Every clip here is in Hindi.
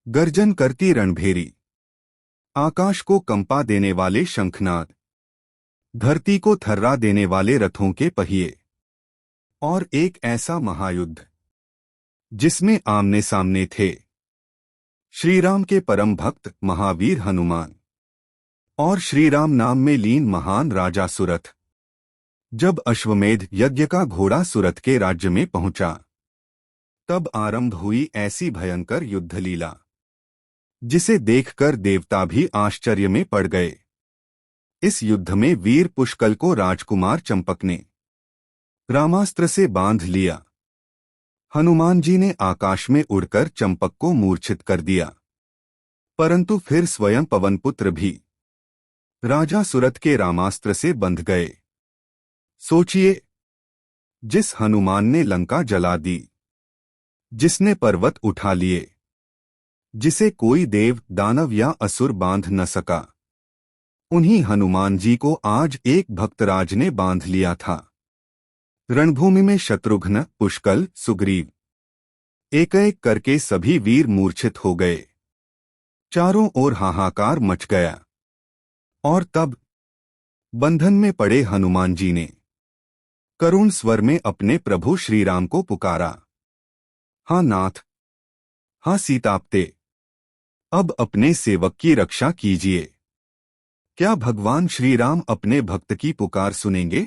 गर्जन करती रणभेरी, आकाश को कंपा देने वाले शंखनाद, धरती को थर्रा देने वाले रथों के पहिए, और एक ऐसा महायुद्ध जिसमें आमने सामने थे श्रीराम के परम भक्त महावीर हनुमान और श्रीराम नाम में लीन महान राजा सुरथ। जब अश्वमेध यज्ञ का घोड़ा सुरथ के राज्य में पहुंचा, तब आरंभ हुई ऐसी भयंकर युद्ध लीला जिसे देखकर देवता भी आश्चर्य में पड़ गए। इस युद्ध में वीर पुष्कल को राजकुमार चंपक ने रामास्त्र से बांध लिया। हनुमान जी ने आकाश में उड़कर चंपक को मूर्छित कर दिया, परंतु फिर स्वयं पवनपुत्र भी राजा सुरथ के रामास्त्र से बंध गए। सोचिए, जिस हनुमान ने लंका जला दी, जिसने पर्वत उठा लिए, जिसे कोई देव दानव या असुर बांध न सका, उन्हीं हनुमान जी को आज एक भक्तराज ने बांध लिया था। रणभूमि में शत्रुघ्न, पुष्कल, सुग्रीव, एक एक करके सभी वीर मूर्छित हो गए। चारों ओर हाहाकार मच गया। और तब बंधन में पड़े हनुमान जी ने करुण स्वर में अपने प्रभु श्रीराम को पुकारा, हाँ नाथ, हाँ सीताप्ते, अब अपने सेवक की रक्षा कीजिए। क्या भगवान श्रीराम अपने भक्त की पुकार सुनेंगे?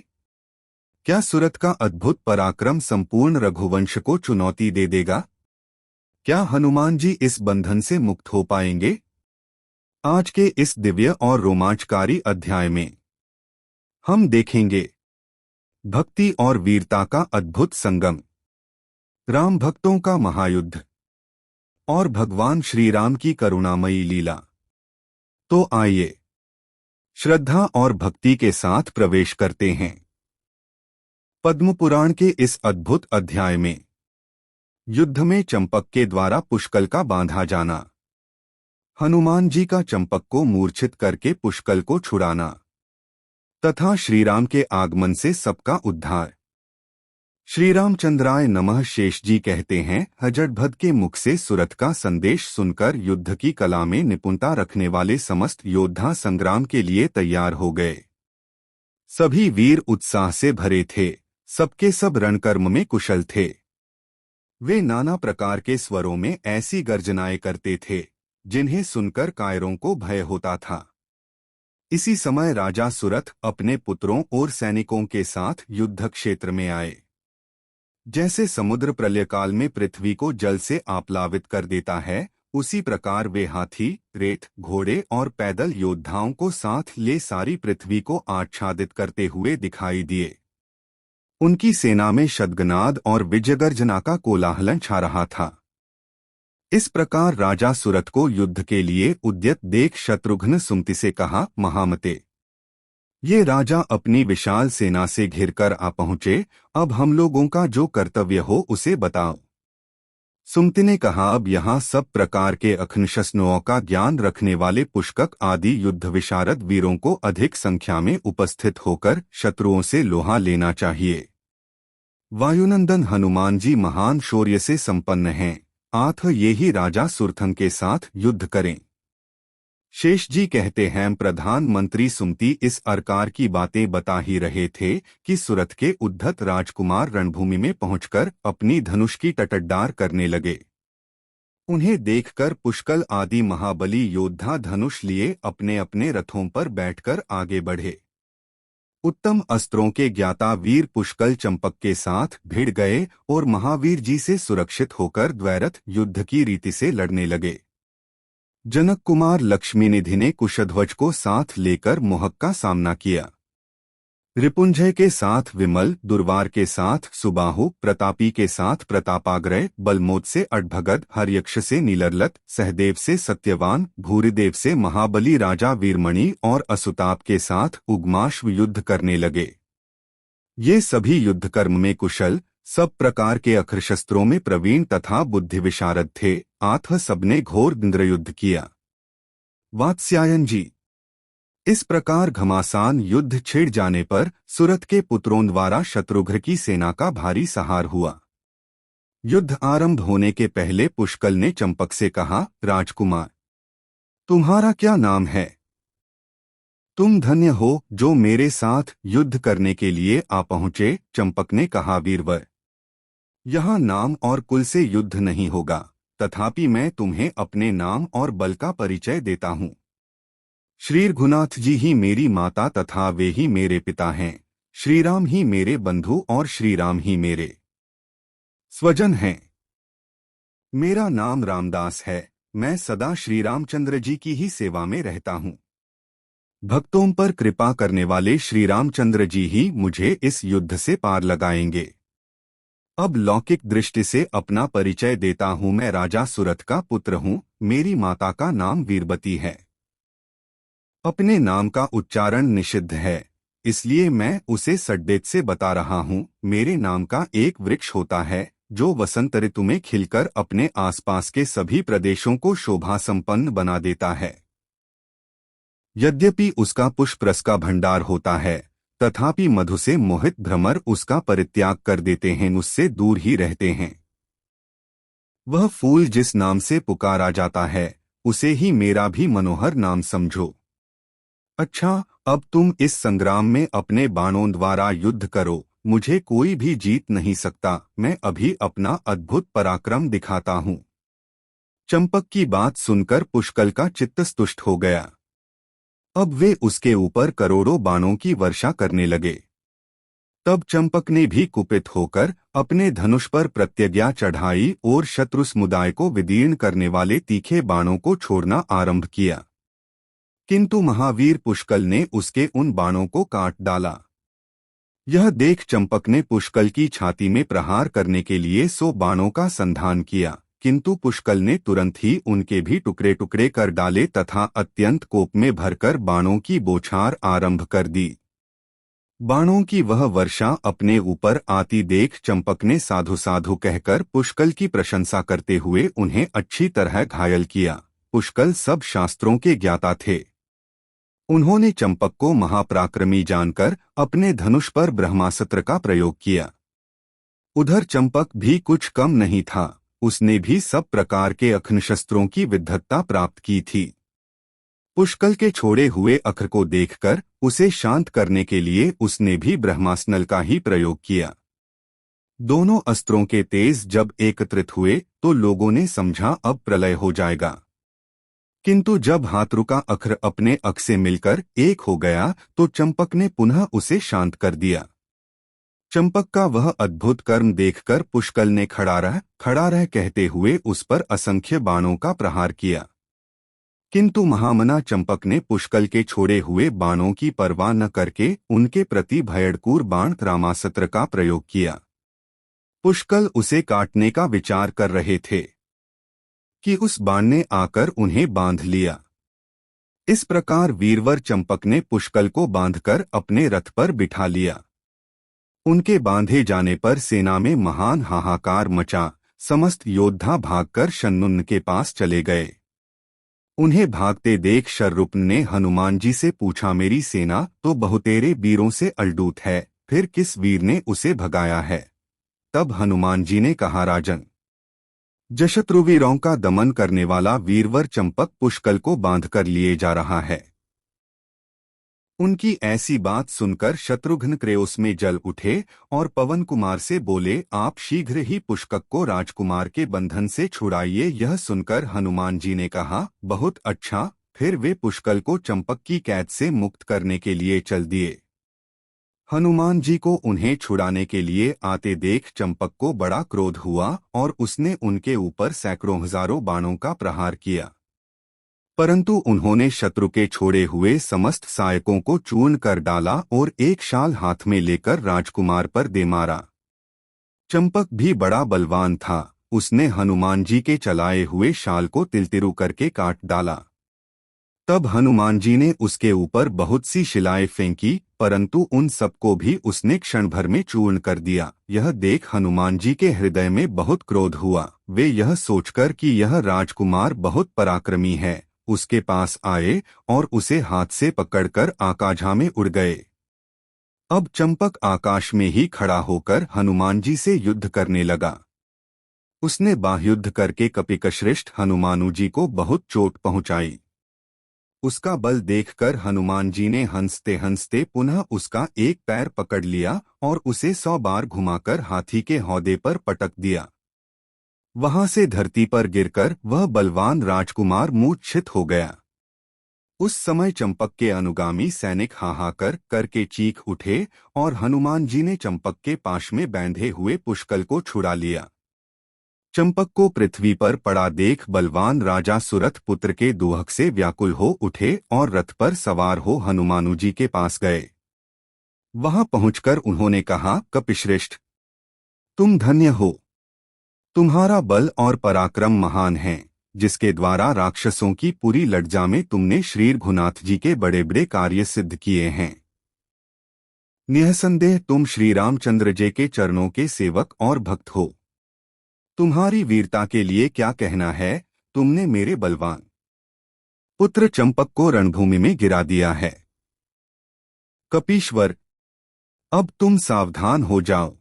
क्या सुरथ का अद्भुत पराक्रम संपूर्ण रघुवंश को चुनौती दे देगा? क्या हनुमान जी इस बंधन से मुक्त हो पाएंगे? आज के इस दिव्य और रोमांचकारी अध्याय में हम देखेंगे भक्ति और वीरता का अद्भुत संगम, राम भक्तों का महायुद्ध और भगवान श्रीराम की करुणामयी लीला। तो आइए श्रद्धा और भक्ति के साथ प्रवेश करते हैं पद्म पुराण के इस अद्भुत अध्याय में। युद्ध में चंपक के द्वारा पुष्कल का बांधा जाना, हनुमान जी का चंपक को मूर्छित करके पुष्कल को छुड़ाना तथा श्रीराम के आगमन से सबका उद्धार। श्रीरामचंद्राय नमः। शेष जी कहते हैं, हजटभद के मुख से सुरथ का संदेश सुनकर युद्ध की कला में निपुणता रखने वाले समस्त योद्धा संग्राम के लिए तैयार हो गए। सभी वीर उत्साह से भरे थे, सबके सब रणकर्म में कुशल थे। वे नाना प्रकार के स्वरों में ऐसी गर्जनाएं करते थे जिन्हें सुनकर कायरों को भय होता था। इसी समय राजा सुरथ अपने पुत्रों और सैनिकों के साथ युद्ध क्षेत्र में आए। जैसे समुद्र प्रलयकाल में पृथ्वी को जल से आप्लावित कर देता है, उसी प्रकार वे हाथी, रेत, घोड़े और पैदल योद्धाओं को साथ ले सारी पृथ्वी को आच्छादित करते हुए दिखाई दिए। उनकी सेना में शद्गनाद और विजयगर्जना का कोलाहल छा रहा था। इस प्रकार राजा सुरथ को युद्ध के लिए उद्यत देख शत्रुघ्न सुमति से कहा, महामते, ये राजा अपनी विशाल सेना से घिरकर आ पहुंचे, अब हम लोगों का जो कर्तव्य हो उसे बताओ। सुमति ने कहा, अब यहाँ सब प्रकार के अखनशस्त्रों का ज्ञान रखने वाले पुष्कक आदि युद्ध विशारद वीरों को अधिक संख्या में उपस्थित होकर शत्रुओं से लोहा लेना चाहिए। वायुनंदन हनुमान जी महान शौर्य से संपन्न हैं, आथ ये ही राजा सुरथन के साथ युद्ध करें। शेष जी कहते हैं, प्रधानमंत्री सुमति इस प्रकार की बातें बता ही रहे थे कि सुरथ के उद्धत राजकुमार रणभूमि में पहुंचकर अपनी धनुष की टटड्डार करने लगे। उन्हें देखकर पुष्कल आदि महाबली योद्धा धनुष लिए अपने अपने रथों पर बैठकर आगे बढ़े। उत्तम अस्त्रों के ज्ञाता वीर पुष्कल चंपक के साथ भिड़ गए और महावीर जी से सुरक्षित होकर द्वैरथ युद्ध की रीति से लड़ने लगे। जनक कुमार लक्ष्मीनिधि ने कुशध्वज को साथ लेकर मोहक का सामना किया। रिपुंजय के साथ विमल, दुर्वार के साथ सुबाहु, प्रतापी के साथ प्रतापाग्रह, बलमोद से अड्भगद, हर्यक्ष से नीलरलत, सहदेव से सत्यवान, भूरिदेव से महाबली राजा वीरमणि और असुताप के साथ उग्माश्व युद्ध करने लगे। ये सभी युद्धकर्म में कुशल, सब प्रकार के अखरशस्त्रों में प्रवीण तथा बुद्धि विशारद थे। आठ सबने घोर इंद्रयुद्ध किया। वात्स्यायन जी, इस प्रकार घमासान युद्ध छिड़ जाने पर सुरथ के पुत्रों द्वारा शत्रुघ्न की सेना का भारी सहार हुआ। युद्ध आरंभ होने के पहले पुष्कल ने चंपक से कहा, राजकुमार, तुम्हारा क्या नाम है? तुम धन्य हो जो मेरे साथ युद्ध करने के लिए आ पहुंचे। चंपक ने कहा, वीरवर, यहाँ नाम और कुल से युद्ध नहीं होगा, तथापि मैं तुम्हें अपने नाम और बल का परिचय देता हूँ। श्री रघुनाथ जी ही मेरी माता तथा वे ही मेरे पिता हैं। श्रीराम ही मेरे बंधु और श्रीराम ही मेरे स्वजन हैं। मेरा नाम रामदास है। मैं सदा श्री रामचंद्र जी की ही सेवा में रहता हूँ। भक्तों पर कृपा करने वाले श्री रामचंद्र जी ही मुझे इस युद्ध से पार लगाएंगे। अब लौकिक दृष्टि से अपना परिचय देता हूँ। मैं राजा सुरथ का पुत्र हूँ। मेरी माता का नाम वीरवती है। अपने नाम का उच्चारण निषिद्ध है, इसलिए मैं उसे सड्डेत से बता रहा हूँ। मेरे नाम का एक वृक्ष होता है जो वसंत ऋतु में खिलकर अपने आसपास के सभी प्रदेशों को शोभा संपन्न बना देता है। यद्यपि उसका पुष्प रस का भंडार होता है, तथापि मधु से मोहित भ्रमर उसका परित्याग कर देते हैं, उससे दूर ही रहते हैं। वह फूल जिस नाम से पुकारा जाता है, उसे ही मेरा भी मनोहर नाम समझो। अच्छा, अब तुम इस संग्राम में अपने बाणों द्वारा युद्ध करो। मुझे कोई भी जीत नहीं सकता। मैं अभी अपना अद्भुत पराक्रम दिखाता हूँ। चंपक की बात सुनकर पुष्कल का चित्त स्तुष्ट हो गया। अब वे उसके ऊपर करोड़ों बाणों की वर्षा करने लगे। तब चंपक ने भी कुपित होकर अपने धनुष पर प्रतिज्ञा चढ़ाई और शत्रु समुदाय को विदीर्ण करने वाले तीखे बाणों को छोड़ना आरंभ किया। किंतु महावीर पुष्कल ने उसके उन बाणों को काट डाला। यह देख चंपक ने पुष्कल की छाती में प्रहार करने के लिए 100 बाणों का संधान किया, किंतु पुष्कल ने तुरंत ही उनके भी टुकड़े टुकड़े कर डाले तथा अत्यंत कोप में भरकर बाणों की बौछार आरंभ कर दी। बाणों की वह वर्षा अपने ऊपर आती देख चंपक ने साधु साधु कहकर पुष्कल की प्रशंसा करते हुए उन्हें अच्छी तरह घायल किया। पुष्कल सब शास्त्रों के ज्ञाता थे। उन्होंने चंपक को महापराक्रमी जानकर अपने धनुष पर ब्रह्मास्त्र का प्रयोग किया। उधर चंपक भी कुछ कम नहीं था। उसने भी सब प्रकार के अग्निशस्त्रों की विद्वत्ता प्राप्त की थी। पुष्कल के छोड़े हुए अख्र को देखकर उसे शांत करने के लिए उसने भी ब्रह्मास्त्र का ही प्रयोग किया। दोनों अस्त्रों के तेज जब एकत्रित हुए तो लोगों ने समझा अब प्रलय हो जाएगा। किंतु जब हाथरू का अख्र अपने अख से मिलकर एक हो गया तो चंपक ने पुनः उसे शांत कर दिया। चंपक का वह अद्भुत कर्म देखकर पुष्कल ने खड़ा रह कहते हुए उस पर असंख्य बाणों का प्रहार किया। किंतु महामना चंपक ने पुष्कल के छोड़े हुए बाणों की परवाह न करके उनके प्रति भयंकर बाण रामास्त्र का प्रयोग किया। पुष्कल उसे काटने का विचार कर रहे थे कि उस बाण ने आकर उन्हें बांध लिया। इस प्रकार वीरवर चंपक ने पुष्कल को बांधकर अपने रथ पर बिठा लिया। उनके बांधे जाने पर सेना में महान हाहाकार मचा। समस्त योद्धा भागकर शन्नुन के पास चले गए। उन्हें भागते देख शररूप ने हनुमान जी से पूछा, मेरी सेना तो बहुतेरे वीरों से अलडूत है, फिर किस वीर ने उसे भगाया है? तब हनुमान जी ने कहा, राजन, शत्रुवीरों का दमन करने वाला वीरवर चंपक पुष्कल को बांधकर लिए जा रहा है। उनकी ऐसी बात सुनकर शत्रुघ्न क्रोध में जल उठे और पवन कुमार से बोले, आप शीघ्र ही पुष्कक को राजकुमार के बंधन से छुड़ाइए। यह सुनकर हनुमान जी ने कहा, बहुत अच्छा। फिर वे पुष्कल को चंपक की कैद से मुक्त करने के लिए चल दिए। हनुमान जी को उन्हें छुड़ाने के लिए आते देख चंपक को बड़ा क्रोध हुआ और उसने उनके ऊपर सैकड़ों हजारों बाणों का प्रहार किया, परंतु उन्होंने शत्रु के छोड़े हुए समस्त सहायकों को चूर्ण कर डाला और एक शाल हाथ में लेकर राजकुमार पर दे मारा। चंपक भी बड़ा बलवान था। उसने हनुमान जी के चलाए हुए शाल को तिलतिरु करके काट डाला। तब हनुमान जी ने उसके ऊपर बहुत सी शिलाएं फेंकी, परंतु उन सबको भी उसने क्षण भर में चूर्ण कर दिया। यह देख हनुमान जी के हृदय में बहुत क्रोध हुआ। वे यह सोचकर कि यह राजकुमार बहुत पराक्रमी है, उसके पास आए और उसे हाथ से पकड़कर आकाशा में उड़ गए। अब चंपक आकाश में ही खड़ा होकर हनुमान जी से युद्ध करने लगा। उसने बाह्युद्ध करके कपिकश्रेष्ठ हनुमानु जी को बहुत चोट पहुंचाई। उसका बल देखकर हनुमान जी ने हंसते हंसते पुनः उसका एक पैर पकड़ लिया और उसे 100 बार घुमाकर हाथी के हौदे पर पटक दिया। वहां से धरती पर गिरकर वह बलवान राजकुमार मूर्छित हो गया। उस समय चंपक के अनुगामी सैनिक हाहाकार करके चीख उठे और हनुमान जी ने चंपक के पाश में बांधे हुए पुष्कल को छुड़ा लिया। चंपक को पृथ्वी पर पड़ा देख बलवान राजा सुरथ पुत्र के दुहक से व्याकुल हो उठे और रथ पर सवार हो हनुमानु जी के पास गए। वहां पहुंचकर उन्होंने कहा, कपिश्रेष्ठ, तुम धन्य हो। तुम्हारा बल और पराक्रम महान है, जिसके द्वारा राक्षसों की पूरी लज्जा में तुमने श्री रघुनाथ जी के बड़े बड़े कार्य सिद्ध किए हैं। निःसंदेह तुम श्री रामचंद्र जी के चरणों के सेवक और भक्त हो। तुम्हारी वीरता के लिए क्या कहना है। तुमने मेरे बलवान पुत्र चंपक को रणभूमि में गिरा दिया है। कपीश्वर, अब तुम सावधान हो जाओ।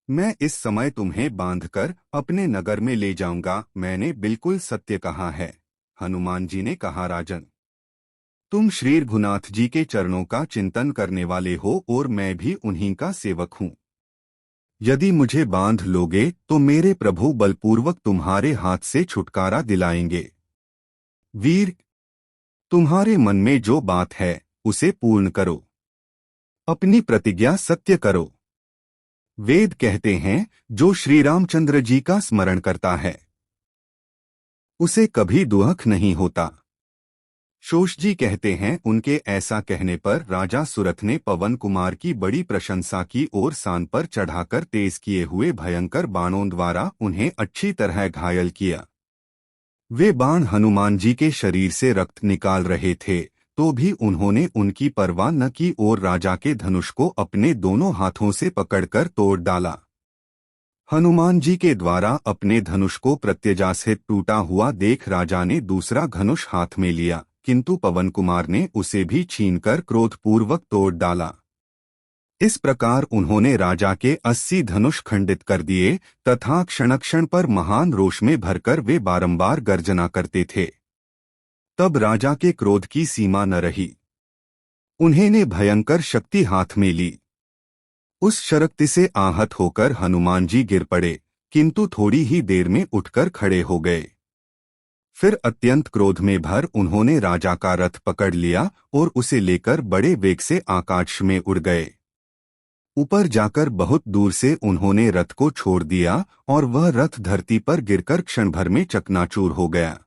मैं इस समय तुम्हें बांधकर अपने नगर में ले जाऊंगा। मैंने बिल्कुल सत्य कहा है। हनुमान जी ने कहा, राजन, तुम श्री रघुनाथ जी के चरणों का चिंतन करने वाले हो और मैं भी उन्हीं का सेवक हूँ। यदि मुझे बांध लोगे तो मेरे प्रभु बलपूर्वक तुम्हारे हाथ से छुटकारा दिलाएंगे। वीर, तुम्हारे मन में जो बात है उसे पूर्ण करो। अपनी प्रतिज्ञा सत्य करो। वेद कहते हैं, जो श्री रामचंद्र जी का स्मरण करता है उसे कभी दुख नहीं होता। शोष जी कहते हैं, उनके ऐसा कहने पर राजा सुरथ ने पवन कुमार की बड़ी प्रशंसा की और सान पर चढ़ाकर तेज किए हुए भयंकर बाणों द्वारा उन्हें अच्छी तरह घायल किया। वे बाण हनुमान जी के शरीर से रक्त निकाल रहे थे तो भी उन्होंने उनकी परवाह न की और राजा के धनुष को अपने दोनों हाथों से पकड़कर तोड़ डाला। हनुमान जी के द्वारा अपने धनुष को प्रत्यजासहित टूटा हुआ देख राजा ने दूसरा धनुष हाथ में लिया, किंतु पवन कुमार ने उसे भी छीनकर क्रोधपूर्वक तोड़ डाला। इस प्रकार उन्होंने राजा के 80 धनुष खंडित कर दिए तथा क्षण क्षण पर महान रोष में भरकर वे बारंबार गर्जना करते थे। तब राजा के क्रोध की सीमा न रही। उन्होंने भयंकर शक्ति हाथ में ली। उस शक्ति से आहत होकर हनुमान जी गिर पड़े, किंतु थोड़ी ही देर में उठकर खड़े हो गए। फिर अत्यंत क्रोध में भर उन्होंने राजा का रथ पकड़ लिया और उसे लेकर बड़े वेग से आकाश में उड़ गए। ऊपर जाकर बहुत दूर से उन्होंने रथ को छोड़ दिया और वह रथ धरती पर गिरकर क्षण भर में चकनाचूर हो गया।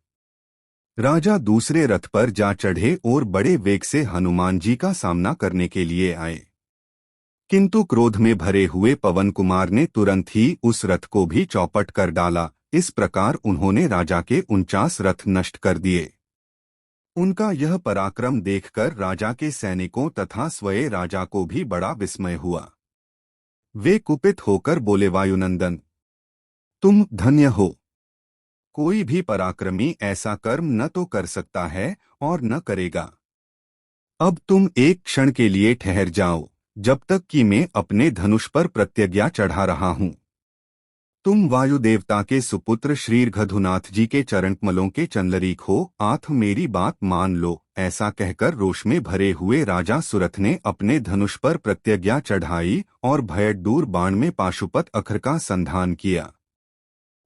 राजा दूसरे रथ पर जा चढ़े और बड़े वेग से हनुमान जी का सामना करने के लिए आए, किंतु क्रोध में भरे हुए पवन कुमार ने तुरंत ही उस रथ को भी चौपट कर डाला। इस प्रकार उन्होंने राजा के 49 रथ नष्ट कर दिए। उनका यह पराक्रम देखकर राजा के सैनिकों तथा स्वयं राजा को भी बड़ा विस्मय हुआ। वे कुपित होकर बोले, वायुनंदन, तुम धन्य हो। कोई भी पराक्रमी ऐसा कर्म न तो कर सकता है और न करेगा। अब तुम एक क्षण के लिए ठहर जाओ, जब तक कि मैं अपने धनुष पर प्रतिज्ञा चढ़ा रहा हूँ। तुम वायु देवता के सुपुत्र श्री रघुनाथ जी के चरण कमलों के चंदरीक हो, आथ मेरी बात मान लो। ऐसा कहकर रोष में भरे हुए राजा सुरथ ने अपने धनुष पर प्रतिज्ञा चढ़ाई और भयदूर बाण में पाशुपत अखर का संधान किया।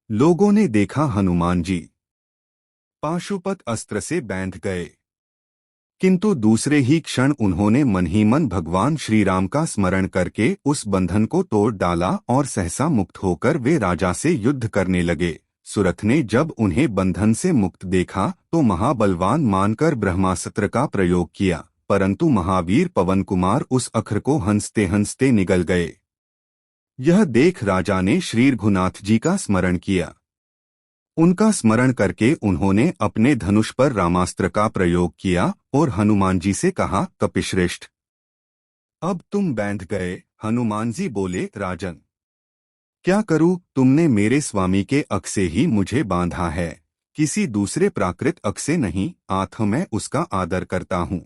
लोगों ने देखा हनुमान जी पाशुपत अस्त्र से बांध गए, किंतु दूसरे ही क्षण उन्होंने मन ही मन भगवान श्री राम का स्मरण करके उस बंधन को तोड़ डाला और सहसा मुक्त होकर वे राजा से युद्ध करने लगे। सुरथ ने जब उन्हें बंधन से मुक्त देखा तो महाबलवान मानकर ब्रह्मास्त्र का प्रयोग किया, परंतु महावीर पवन कुमार उस अखर को हंसते हंसते निगल गए। यह देख राजा ने श्री रघुनाथ जी का स्मरण किया। उनका स्मरण करके उन्होंने अपने धनुष पर रामास्त्र का प्रयोग किया और हनुमान जी से कहा, कपिश्रेष्ठ, अब तुम बांध गए। हनुमान जी बोले, राजन, क्या करूं, तुमने मेरे स्वामी के अख से ही मुझे बांधा है, किसी दूसरे प्राकृत अख से नहीं। आथ मैं उसका आदर करता हूं।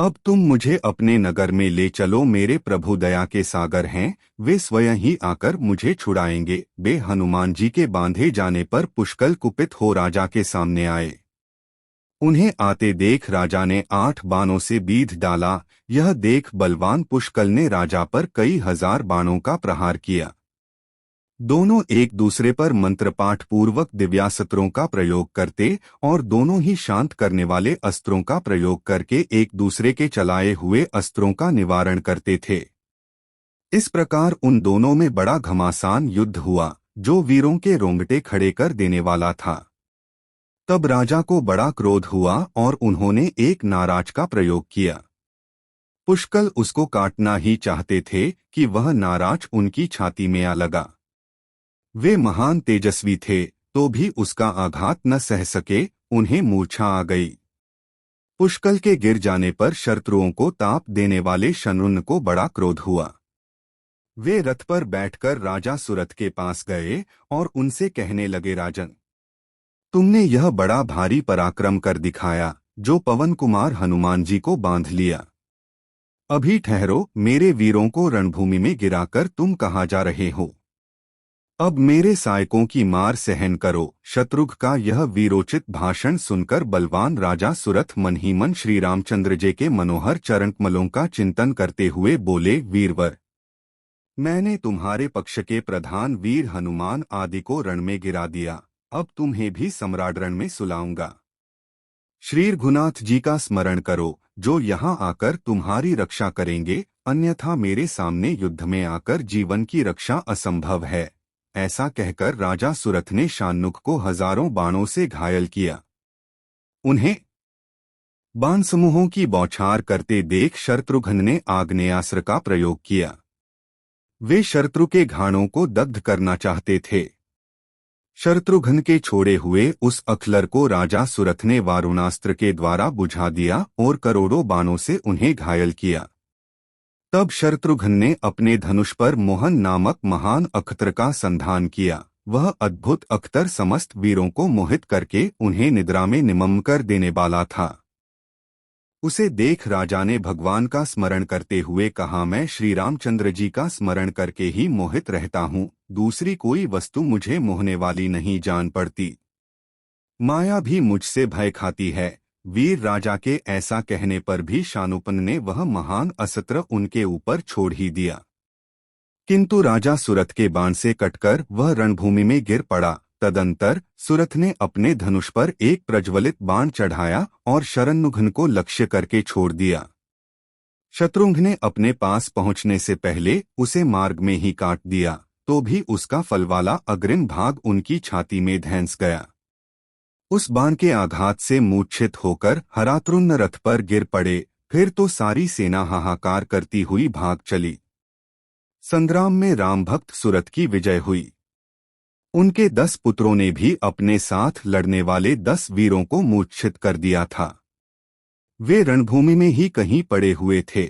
अब तुम मुझे अपने नगर में ले चलो, मेरे प्रभु दया के सागर हैं, वे स्वयं ही आकर मुझे छुड़ाएंगे। वे हनुमान जी के बांधे जाने पर पुष्कल कुपित हो राजा के सामने आए। उन्हें आते देख राजा ने 8 बाणों से बीध डाला। यह देख बलवान पुष्कल ने राजा पर कई हजार बाणों का प्रहार किया। दोनों एक दूसरे पर मंत्रपाठ पूर्वक दिव्यास्त्रों का प्रयोग करते और दोनों ही शांत करने वाले अस्त्रों का प्रयोग करके एक दूसरे के चलाए हुए अस्त्रों का निवारण करते थे। इस प्रकार उन दोनों में बड़ा घमासान युद्ध हुआ, जो वीरों के रोंगटे खड़े कर देने वाला था। तब राजा को बड़ा क्रोध हुआ और उन्होंने एक नाराज का प्रयोग किया। पुष्कल उसको काटना ही चाहते थे कि वह नाराज उनकी छाती में आ लगा। वे महान तेजस्वी थे, तो भी उसका आघात न सह सके, उन्हें मूर्छा आ गई। पुष्कल के गिर जाने पर शत्रुओं को ताप देने वाले शनुन को बड़ा क्रोध हुआ। वे रथ पर बैठकर राजा सुरथ के पास गए और उनसे कहने लगे, राजन, तुमने यह बड़ा भारी पराक्रम कर दिखाया, जो पवन कुमार हनुमान जी को बांध लिया। अभी ठहरो, मेरे वीरों को रणभूमि में गिराकर तुम कहाँ जा रहे हो? अब मेरे सायकों की मार सहन करो। शत्रुघ्न का यह वीरोचित भाषण सुनकर बलवान राजा सुरथ मन ही मन श्री रामचंद्र जी के मनोहर चरणकमलों का चिंतन करते हुए बोले, वीरवर, मैंने तुम्हारे पक्ष के प्रधान वीर हनुमान आदि को रण में गिरा दिया, अब तुम्हें भी सम्राट रण में सुलाऊंगा। श्री रघुनाथ जी का स्मरण करो, जो यहाँ आकर तुम्हारी रक्षा करेंगे, अन्यथा मेरे सामने युद्ध में आकर जीवन की रक्षा असंभव है। ऐसा कहकर राजा सुरथ ने शानुक को हजारों बाणों से घायल किया। उन्हें बाण समूहों की बौछार करते देख शत्रुघ्न ने आग्नेयास्त्र का प्रयोग किया। वे शत्रु के घाणों को दग्ध करना चाहते थे। शत्रुघ्न के छोड़े हुए उस अखलर को राजा सुरथ ने वारुणास्त्र के द्वारा बुझा दिया और करोड़ों बाणों से उन्हें घायल किया। तब शत्रुघ्न ने अपने धनुष पर मोहन नामक महान अख्तर का संधान किया। वह अद्भुत अख्तर समस्त वीरों को मोहित करके उन्हें निद्रा में निमग्न कर देने वाला था। उसे देख राजा ने भगवान का स्मरण करते हुए कहा, मैं श्री रामचंद्र जी का स्मरण करके ही मोहित रहता हूँ, दूसरी कोई वस्तु मुझे मोहने वाली नहीं जान पड़ती। माया भी मुझसे भय खाती है। वीर राजा के ऐसा कहने पर भी शानुपन ने वह महान अस्त्र उनके ऊपर छोड़ ही दिया, किंतु राजा सुरथ के बाण से कटकर वह रणभूमि में गिर पड़ा। तदंतर सुरथ ने अपने धनुष पर एक प्रज्वलित बाण चढ़ाया और शरनुघ्न को लक्ष्य करके छोड़ दिया। शत्रुघ्न ने अपने पास पहुंचने से पहले उसे मार्ग में ही काट दिया, तो भी उसका फलवाला अग्रिम भाग उनकी छाती में धंस गया। उस बाण के आघात से मूर्छित होकर हरातृण्ण रथ पर गिर पड़े। फिर तो सारी सेना हाहाकार करती हुई भाग चली। संग्राम में राम भक्त सुरथ की विजय हुई। उनके 10 पुत्रों ने भी अपने साथ लड़ने वाले 10 वीरों को मूर्छित कर दिया था। वे रणभूमि में ही कहीं पड़े हुए थे।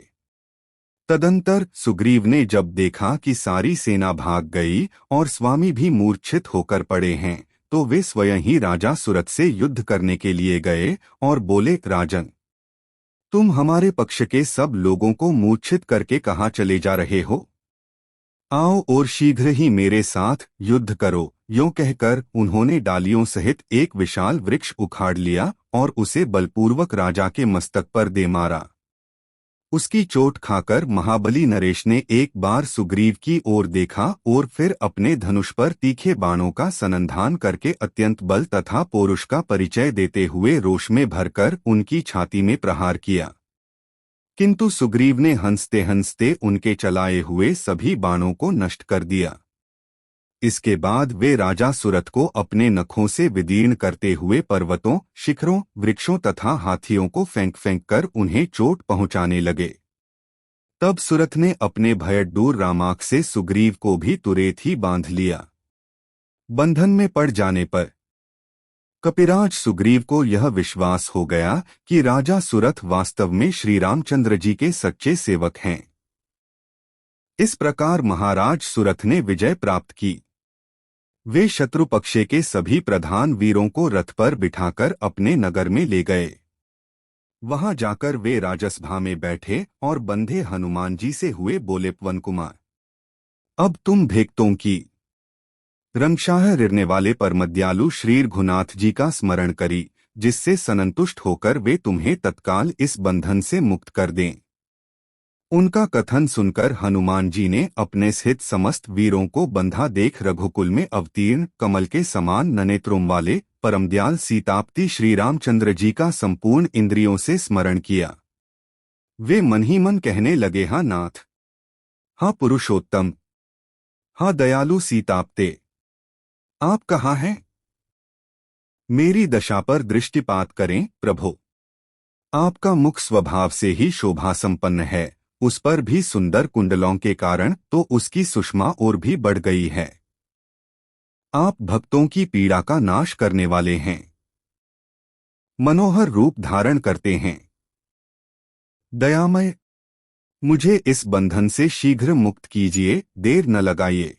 तदंतर सुग्रीव ने जब देखा कि सारी सेना भाग गई और स्वामी भी मूर्छित होकर पड़े हैं, तो वे स्वयं ही राजा सुरथ से युद्ध करने के लिए गए और बोले, राजन, तुम हमारे पक्ष के सब लोगों को मूर्छित करके कहाँ चले जा रहे हो? आओ और शीघ्र ही मेरे साथ युद्ध करो। यूं कहकर उन्होंने डालियों सहित एक विशाल वृक्ष उखाड़ लिया और उसे बलपूर्वक राजा के मस्तक पर दे मारा। उसकी चोट खाकर महाबली नरेश ने एक बार सुग्रीव की ओर देखा और फिर अपने धनुष पर तीखे बाणों का संधान करके अत्यंत बल तथा पौरुष का परिचय देते हुए रोष में भरकर उनकी छाती में प्रहार किया। किंतु सुग्रीव ने हंसते हंसते उनके चलाए हुए सभी बाणों को नष्ट कर दिया। इसके बाद वे राजा सुरथ को अपने नखों से विदीर्ण करते हुए पर्वतों, शिखरों, वृक्षों तथा हाथियों को फेंक फेंक कर उन्हें चोट पहुंचाने लगे। तब सुरथ ने अपने भयडूर रामाक्ष से सुग्रीव को भी तुरंत ही बांध लिया। बंधन में पड़ जाने पर कपिराज सुग्रीव को यह विश्वास हो गया कि राजा सुरथ वास्तव में श्री रामचंद्र जी के सच्चे सेवक हैं। इस प्रकार महाराज सुरथ ने विजय प्राप्त की। वे शत्रु पक्ष के सभी प्रधान वीरों को रथ पर बिठाकर अपने नगर में ले गए। वहां जाकर वे राजसभा में बैठे और बंधे हनुमान जी से हुए बोले, पवन कुमार, अब तुम भेक्तों की रंगशाह रिरने वाले परमदयालु श्री रघुनाथ जी का स्मरण करी, जिससे संतुष्ट होकर वे तुम्हें तत्काल इस बंधन से मुक्त कर दें। उनका कथन सुनकर हनुमान जी ने अपने सहित समस्त वीरों को बंधा देख रघुकुल में अवतीर्ण कमल के समान ननेत्रों वाले परमदयाल सीतापति श्री रामचंद्र जी का संपूर्ण इंद्रियों से स्मरण किया। वे मन ही मन कहने लगे, हाँ नाथ, हाँ पुरुषोत्तम, हाँ दयालु सीतापते, आप कहाँ हैं? मेरी दशा पर दृष्टिपात करें प्रभो। आपका मुख स्वभाव से ही शोभा संपन्न है, उस पर भी सुंदर कुंडलों के कारण तो उसकी सुषमा और भी बढ़ गई है। आप भक्तों की पीड़ा का नाश करने वाले हैं, मनोहर रूप धारण करते हैं। दयामय, मुझे इस बंधन से शीघ्र मुक्त कीजिए, देर न लगाइए।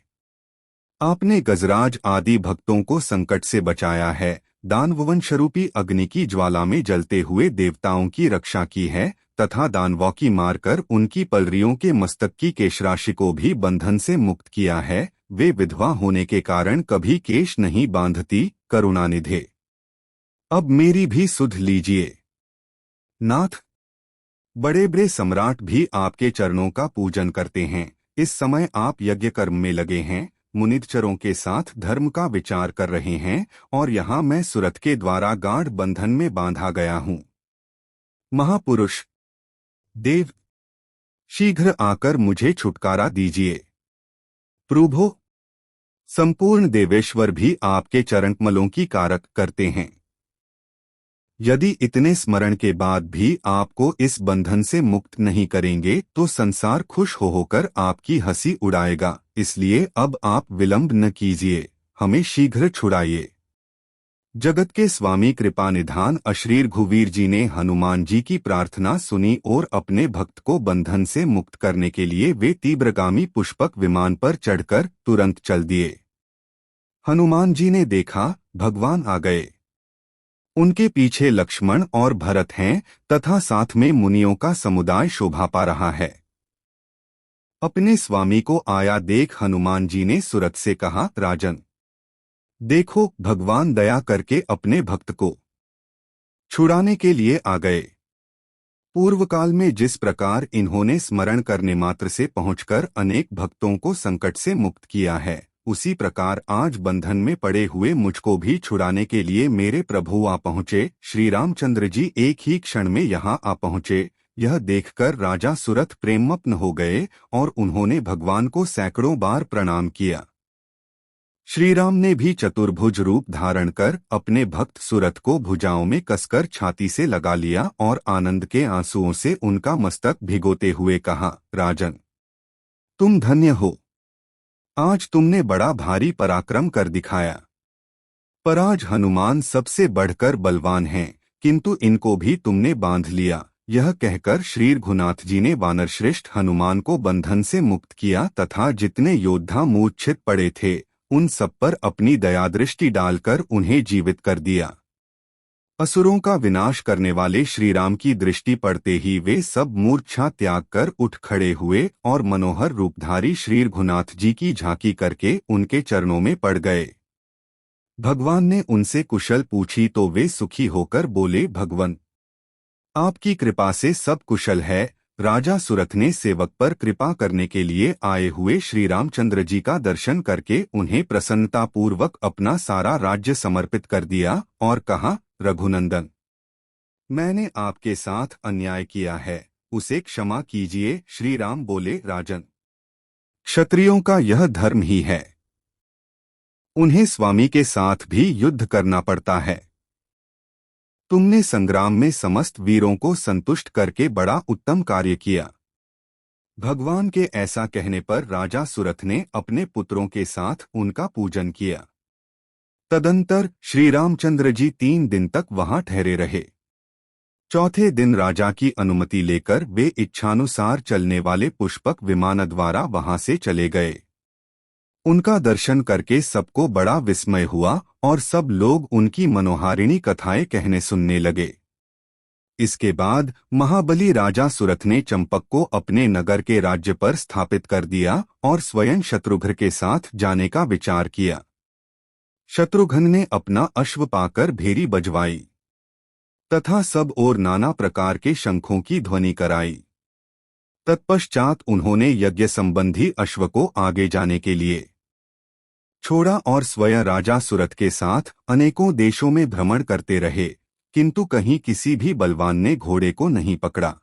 आपने गजराज आदि भक्तों को संकट से बचाया है, दानववंशरूपी अग्नि की ज्वाला में जलते हुए देवताओं की रक्षा की है तथा दानवों की मारकर उनकी पलरियों के मस्तक की केशराशि को भी बंधन से मुक्त किया है। वे विधवा होने के कारण कभी केश नहीं बांधती, करुणानिधे, अब मेरी भी सुध लीजिए। नाथ, बड़े बड़े सम्राट भी आपके चरणों का पूजन करते हैं। इस समय आप यज्ञ कर्म में लगे हैं, मुनिचरों के साथ धर्म का विचार कर रहे हैं, और यहाँ मैं सुरथ के द्वारा गाढ़ बंधन में बांधा गया हूँ। महापुरुष देव, शीघ्र आकर मुझे छुटकारा दीजिए। प्रभो, संपूर्ण देवेश्वर भी आपके चरणकमलों की कारक करते हैं। यदि इतने स्मरण के बाद भी आपको इस बंधन से मुक्त नहीं करेंगे तो संसार खुश होकर आपकी हंसी उड़ाएगा। इसलिए अब आप विलंब न कीजिए, हमें शीघ्र छुड़ाइए। जगत के स्वामी कृपा निधान अश्री रघुवीर जी ने हनुमान जी की प्रार्थना सुनी और अपने भक्त को बंधन से मुक्त करने के लिए वे तीव्रगामी पुष्पक विमान पर चढ़कर तुरंत चल दिए। हनुमान जी ने देखा, भगवान आ गए। उनके पीछे लक्ष्मण और भरत हैं तथा साथ में मुनियों का समुदाय शोभा पा रहा है। अपने स्वामी को आया देख हनुमान जी ने सुरथ से कहा, राजन, देखो भगवान दया करके अपने भक्त को छुड़ाने के लिए आ गए। पूर्व काल में जिस प्रकार इन्होंने स्मरण करने मात्र से पहुंचकर अनेक भक्तों को संकट से मुक्त किया है, उसी प्रकार आज बंधन में पड़े हुए मुझको भी छुड़ाने के लिए मेरे प्रभु आ पहुँचे। श्री रामचंद्र जी एक ही क्षण में यहाँ आ पहुँचे। यह देखकर राजा सुरथ प्रेममग्न हो गए और उन्होंने भगवान को सैकड़ों बार प्रणाम किया। श्री राम ने भी चतुर्भुज रूप धारण कर अपने भक्त सुरथ को भुजाओं में कसकर छाती से लगा लिया और आनंद के आंसुओं से उनका मस्तक भिगोते हुए कहा, राजन, तुम धन्य हो। आज तुमने बड़ा भारी पराक्रम कर दिखाया। पर आज हनुमान सबसे बढ़कर बलवान हैं, किंतु इनको भी तुमने बांध लिया। यह कहकर श्री रघुनाथ जी ने वानरश्रेष्ठ हनुमान को बंधन से मुक्त किया तथा जितने योद्धा मूर्छित पड़े थे उन सब पर अपनी दयादृष्टि डालकर उन्हें जीवित कर दिया। असुरों का विनाश करने वाले श्री राम की दृष्टि पड़ते ही वे सब मूर्छा त्याग कर उठ खड़े हुए और मनोहर रूपधारी श्री रघुनाथ जी की झांकी करके उनके चरणों में पड़ गए। भगवान ने उनसे कुशल पूछी तो वे सुखी होकर बोले, भगवन, आपकी कृपा से सब कुशल है। राजा सुरथ ने सेवक पर कृपा करने के लिए आए हुए श्री रामचंद्र जी का दर्शन करके उन्हें प्रसन्नतापूर्वक अपना सारा राज्य समर्पित कर दिया और कहा, रघुनंदन, मैंने आपके साथ अन्याय किया है, उसे क्षमा कीजिए। श्री राम बोले, राजन, क्षत्रियों का यह धर्म ही है, उन्हें स्वामी के साथ भी युद्ध करना पड़ता है। तुमने संग्राम में समस्त वीरों को संतुष्ट करके बड़ा उत्तम कार्य किया। भगवान के ऐसा कहने पर राजा सुरथ ने अपने पुत्रों के साथ उनका पूजन किया। तदंतर श्री रामचंद्र जी 3 दिन तक वहां ठहरे रहे। चौथे दिन राजा की अनुमति लेकर वे इच्छानुसार चलने वाले पुष्पक विमान द्वारा वहां से चले गए। उनका दर्शन करके सबको बड़ा विस्मय हुआ और सब लोग उनकी मनोहारिणी कथाएं कहने सुनने लगे। इसके बाद महाबली राजा सुरथ ने चंपक को अपने नगर के राज्य पर स्थापित कर दिया और स्वयं शत्रुघ्न के साथ जाने का विचार किया। शत्रुघ्न ने अपना अश्व पाकर भेरी बजवाई तथा सब ओर नाना प्रकार के शंखों की ध्वनि कराई। तत्पश्चात उन्होंने यज्ञ संबंधी अश्व को आगे जाने के लिए छोड़ा और स्वयं राजा सुरथ के साथ अनेकों देशों में भ्रमण करते रहे, किंतु कहीं किसी भी बलवान ने घोड़े को नहीं पकड़ा।